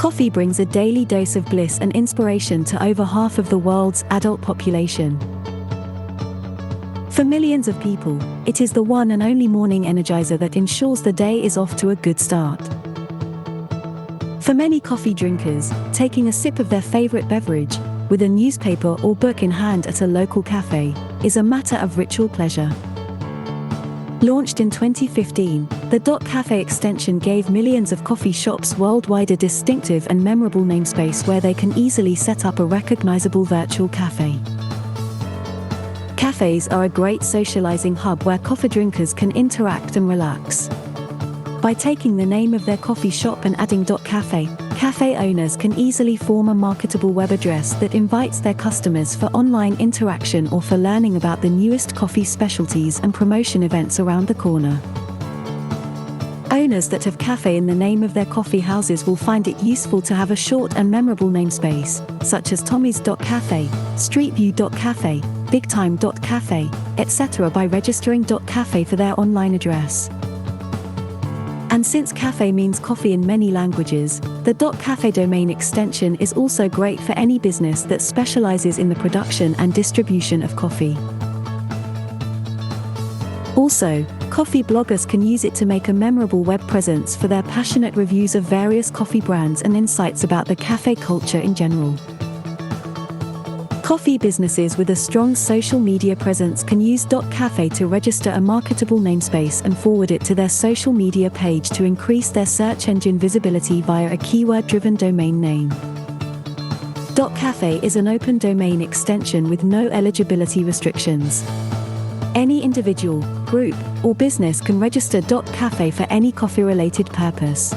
Coffee brings a daily dose of bliss and inspiration to over half of the world's adult population. For millions of people, it is the one and only morning energizer that ensures the day is off to a good start. For many coffee drinkers, taking a sip of their favorite beverage, with a newspaper or book in hand at a local cafe, is a matter of ritual pleasure. Launched in 2015, the .cafe extension gave millions of coffee shops worldwide a distinctive and memorable namespace where they can easily set up a recognizable virtual cafe. Cafes are a great socializing hub where coffee drinkers can interact and relax. By taking the name of their coffee shop and adding .cafe, cafe owners can easily form a marketable web address that invites their customers for online interaction or for learning about the newest coffee specialties and promotion events around the corner. Owners that have cafe in the name of their coffee houses will find it useful to have a short and memorable namespace, such as Tommy's.cafe, Streetview.cafe, BigTime.cafe, etc. by registering .cafe for their online address. And since cafe means coffee in many languages, the .cafe domain extension is also great for any business that specializes in the production and distribution of coffee. Also, coffee bloggers can use it to make a memorable web presence for their passionate reviews of various coffee brands and insights about the cafe culture in general. Coffee businesses with a strong social media presence can use .cafe to register a marketable namespace and forward it to their social media page to increase their search engine visibility via a keyword-driven domain name. .cafe is an open domain extension with no eligibility restrictions. Any individual, group, or business can register .cafe for any coffee-related purpose.